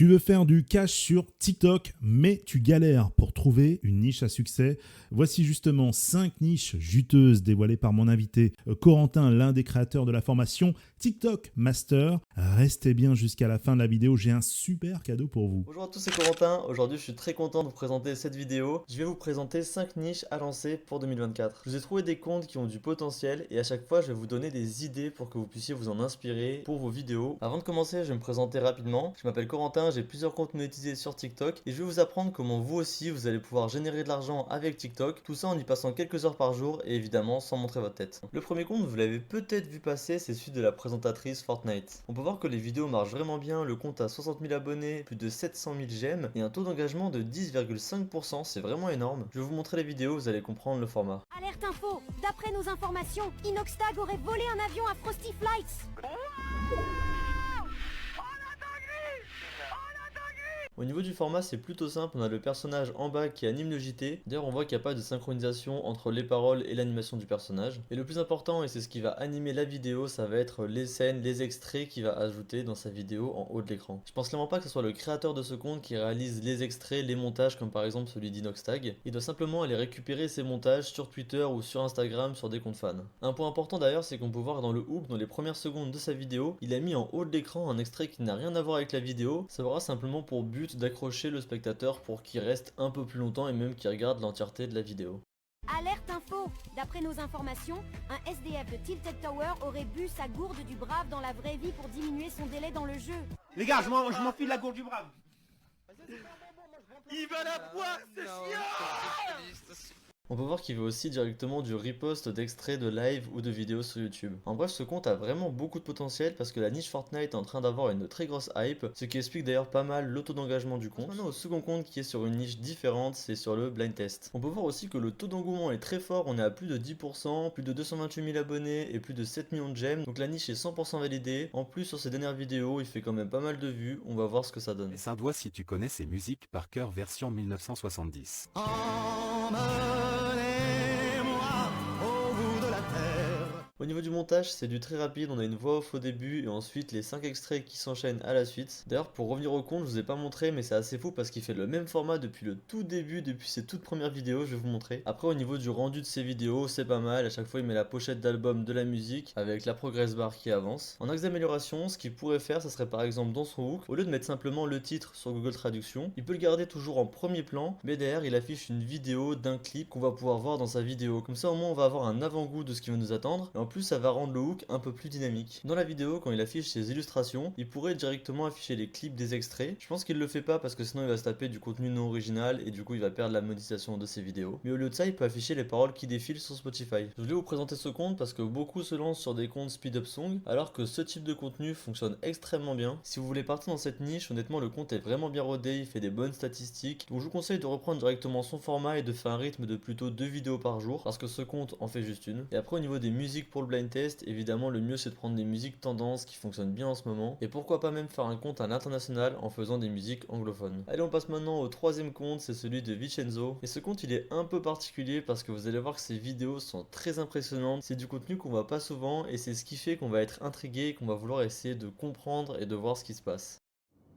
Tu veux faire du cash sur TikTok, mais tu galères pour trouver une niche à succès. Voici justement 5 niches juteuses dévoilées par mon invité Corentin, l'un des créateurs de la formation TikTok Master. Restez bien jusqu'à la fin de la vidéo, j'ai un super cadeau pour vous. Bonjour à tous, c'est Corentin. Aujourd'hui, je suis très content de vous présenter cette vidéo. Je vais vous présenter 5 niches à lancer pour 2024. Je vous ai trouvé des comptes qui ont du potentiel et à chaque fois, je vais vous donner des idées pour que vous puissiez vous en inspirer pour vos vidéos. Avant de commencer, je vais me présenter rapidement. Je m'appelle Corentin, j'ai plusieurs comptes monétisés sur TikTok et je vais vous apprendre comment vous aussi, vous allez pouvoir générer de l'argent avec TikTok. Tout ça en y passant quelques heures par jour et évidemment sans montrer votre tête. Le premier compte, vous l'avez peut-être vu passer, c'est celui de la présentatrice Fortnite. On peut voir que les vidéos marchent vraiment bien. Le compte a 60 000 abonnés, plus de 700 000 j'aime et un taux d'engagement de 10,5%. C'est vraiment énorme. Je vais vous montrer les vidéos, vous allez comprendre le format. Alerte info. D'après nos informations, Inoxtag aurait volé un avion à Frosty Flights. Au niveau du format, c'est plutôt simple, on a le personnage en bas qui anime le JT. D'ailleurs, on voit qu'il n'y a pas de synchronisation entre les paroles et l'animation du personnage. Et le plus important, et c'est ce qui va animer la vidéo, ça va être les scènes, les extraits qu'il va ajouter dans sa vidéo en haut de l'écran. Je pense clairement pas que ce soit le créateur de ce compte qui réalise les extraits, les montages, comme par exemple celui d'Inoxtag. Il doit simplement aller récupérer ses montages sur Twitter ou sur Instagram sur des comptes fans. Un point important d'ailleurs, c'est qu'on peut voir dans le hook, dans les premières secondes de sa vidéo, il a mis en haut de l'écran un extrait qui n'a rien à voir avec la vidéo. Ça aura simplement pour but d'accrocher le spectateur pour qu'il reste un peu plus longtemps et même qu'il regarde l'entièreté de la vidéo. Alerte info. D'après nos informations, un SDF de Tilted Tower aurait bu sa gourde du brave dans la vraie vie pour diminuer son délai dans le jeu. Les gars, je m'en file la gourde du brave. Il va la boire, c'est chiant. On peut voir qu'il veut aussi directement du repost d'extraits de live ou de vidéos sur YouTube. En bref, ce compte a vraiment beaucoup de potentiel parce que la niche Fortnite est en train d'avoir une très grosse hype, ce qui explique d'ailleurs pas mal le taux d'engagement du compte. Maintenant, au second compte qui est sur une niche différente, c'est sur le blind test. On peut voir aussi que le taux d'engouement est très fort, on est à plus de 10%, plus de 228 000 abonnés et plus de 7 millions de j'aime, donc la niche est 100% validée. En plus, sur ses dernières vidéos, il fait quand même pas mal de vues, on va voir ce que ça donne. Laisse un doigt si tu connais ces musiques par cœur version 1970. Au niveau du montage, c'est du très rapide, on a une voix off au début et ensuite les 5 extraits qui s'enchaînent à la suite. D'ailleurs, pour revenir au compte, je vous ai pas montré, mais c'est assez fou parce qu'il fait le même format depuis le tout début, depuis ses toutes premières vidéos, je vais vous montrer. Après, au niveau du rendu de ses vidéos, c'est pas mal, à chaque fois il met la pochette d'album de la musique avec la progress bar qui avance. En axe d'amélioration, ce qu'il pourrait faire, ça serait par exemple dans son hook, au lieu de mettre simplement le titre sur Google Traduction, il peut le garder toujours en premier plan, mais derrière il affiche une vidéo d'un clip qu'on va pouvoir voir dans sa vidéo. Comme ça au moins on va avoir un avant-goût de ce qui va nous attendre, et en plus ça va rendre le hook un peu plus dynamique. Dans la vidéo, quand il affiche ses illustrations, il pourrait directement afficher les clips des extraits. Je pense qu'il le fait pas parce que sinon il va se taper du contenu non original et du coup il va perdre la monétisation de ses vidéos. Mais au lieu de ça, il peut afficher les paroles qui défilent sur Spotify. Je voulais vous présenter ce compte parce que beaucoup se lancent sur des comptes speed up song alors que ce type de contenu fonctionne extrêmement bien. Si vous voulez partir dans cette niche, honnêtement le compte est vraiment bien rodé, il fait des bonnes statistiques. Donc je vous conseille de reprendre directement son format et de faire un rythme de plutôt 2 vidéos par jour parce que ce compte en fait juste une. Et après au niveau des musiques pour le blind test, évidemment le mieux c'est de prendre des musiques tendances qui fonctionnent bien en ce moment et pourquoi pas même faire un compte à l'international en faisant des musiques anglophones. Allez, on passe maintenant au troisième compte, c'est celui de Vincenzo et ce compte il est un peu particulier parce que vous allez voir que ses vidéos sont très impressionnantes, c'est du contenu qu'on voit pas souvent et c'est ce qui fait qu'on va être intrigué et qu'on va vouloir essayer de comprendre et de voir ce qui se passe.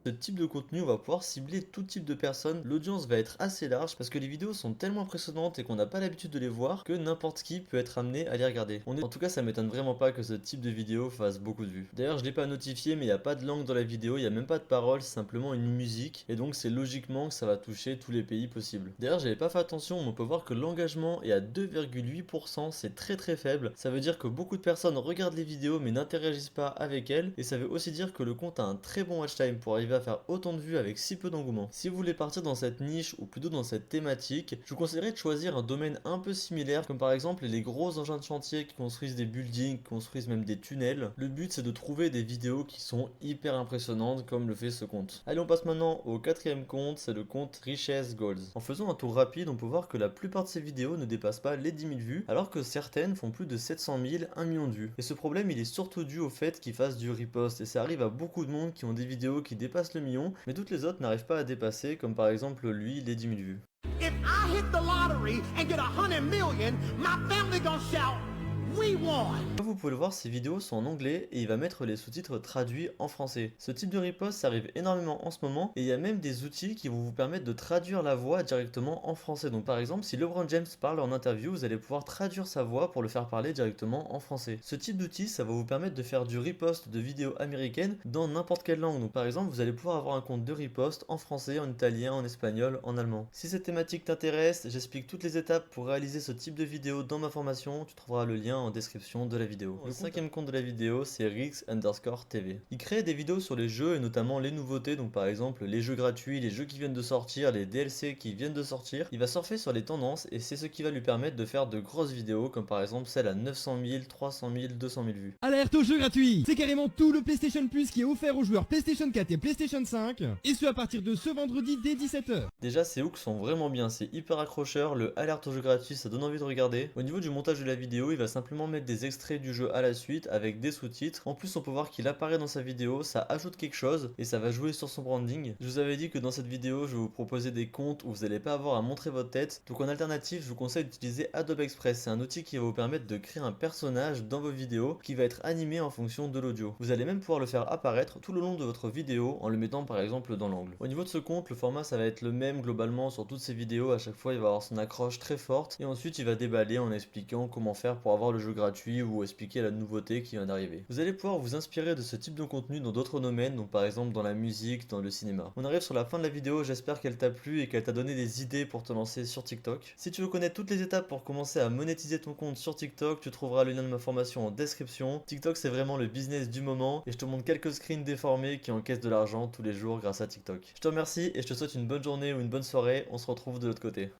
Ce type de contenu, on va pouvoir cibler tout type de personnes, l'audience va être assez large parce que les vidéos sont tellement impressionnantes et qu'on n'a pas l'habitude de les voir que n'importe qui peut être amené à les regarder. En tout cas, ça m'étonne vraiment pas que ce type de vidéo fasse beaucoup de vues. D'ailleurs, je l'ai pas notifié, mais il n'y a pas de langue dans la vidéo, il n'y a même pas de paroles, c'est simplement une musique et donc c'est logiquement que ça va toucher tous les pays possibles. D'ailleurs, j'avais pas fait attention, mais on peut voir que l'engagement est à 2,8%, c'est très faible. Ça veut dire que beaucoup de personnes regardent les vidéos mais n'interagissent pas avec elles et ça veut aussi dire que le compte a un très bon watch time pour arriver à faire autant de vues avec si peu d'engouement. Si vous voulez partir dans cette niche ou plutôt dans cette thématique, je vous conseillerais de choisir un domaine un peu similaire comme par exemple les gros engins de chantier qui construisent des buildings, qui construisent même des tunnels. Le but c'est de trouver des vidéos qui sont hyper impressionnantes comme le fait ce compte. Allez, on passe maintenant au quatrième compte, c'est le compte Richesse Goals. En faisant un tour rapide, on peut voir que la plupart de ces vidéos ne dépassent pas les 10 000 vues alors que certaines font plus de 700 000, 1 million de vues. Et ce problème il est surtout dû au fait qu'ils fassent du repost et ça arrive à beaucoup de monde qui ont des vidéos qui dépassent le million mais toutes les autres n'arrivent pas à dépasser, comme par exemple lui, les 10 000 vues. If I hit the lottery and get 100 million, my family gonna shout, Comme vous pouvez le voir, ces vidéos sont en anglais et il va mettre les sous-titres traduits en français. Ce type de riposte, ça arrive énormément en ce moment et il y a même des outils qui vont vous permettre de traduire la voix directement en français. Donc par exemple, si LeBron James parle en interview, vous allez pouvoir traduire sa voix pour le faire parler directement en français. Ce type d'outil, ça va vous permettre de faire du riposte de vidéos américaines dans n'importe quelle langue. Donc par exemple, vous allez pouvoir avoir un compte de riposte en français, en italien, en espagnol, en allemand. Si cette thématique t'intéresse, j'explique toutes les étapes pour réaliser ce type de vidéo dans ma formation. Tu trouveras le lien en description de la vidéo. Le cinquième compte de la vidéo, c'est Rix_TV. Il crée des vidéos sur les jeux et notamment les nouveautés, donc par exemple les jeux gratuits, les jeux qui viennent de sortir, les DLC qui viennent de sortir. Il va surfer sur les tendances et c'est ce qui va lui permettre de faire de grosses vidéos comme par exemple celle à 900 000, 300 000, 200 000 vues. Alerte aux jeux gratuits! C'est carrément tout le PlayStation Plus qui est offert aux joueurs PlayStation 4 et PlayStation 5, et ce à partir de ce vendredi dès 17h. Déjà ces hooks sont vraiment bien, c'est hyper accrocheur, le alerte aux jeux gratuits ça donne envie de regarder. Au niveau du montage de la vidéo, il va simplement mettre des extraits du jeu à la suite avec des sous-titres. En plus on peut voir qu'il apparaît dans sa vidéo, ça ajoute quelque chose et ça va jouer sur son branding. Je vous avais dit que dans cette vidéo je vais vous proposer des comptes où vous n'allez pas avoir à montrer votre tête, donc en alternative je vous conseille d'utiliser Adobe Express. C'est un outil qui va vous permettre de créer un personnage dans vos vidéos qui va être animé en fonction de l'audio. Vous allez même pouvoir le faire apparaître tout le long de votre vidéo en le mettant par exemple dans l'angle. Au niveau de ce compte, le format ça va être le même globalement sur toutes ces vidéos, à chaque fois il va avoir son accroche très forte et ensuite il va déballer en expliquant comment faire pour avoir le jeu gratuit ou expliquer la nouveauté qui vient d'arriver. Vous allez pouvoir vous inspirer de ce type de contenu dans d'autres domaines, donc par exemple dans la musique, dans le cinéma. On arrive sur la fin de la vidéo, j'espère qu'elle t'a plu et qu'elle t'a donné des idées pour te lancer sur TikTok. Si tu veux connaître toutes les étapes pour commencer à monétiser ton compte sur TikTok, tu trouveras le lien de ma formation en description. TikTok c'est vraiment le business du moment et je te montre quelques screens déformés qui encaissent de l'argent tous les jours grâce à TikTok. Je te remercie et je te souhaite une bonne journée ou une bonne soirée, on se retrouve de l'autre côté.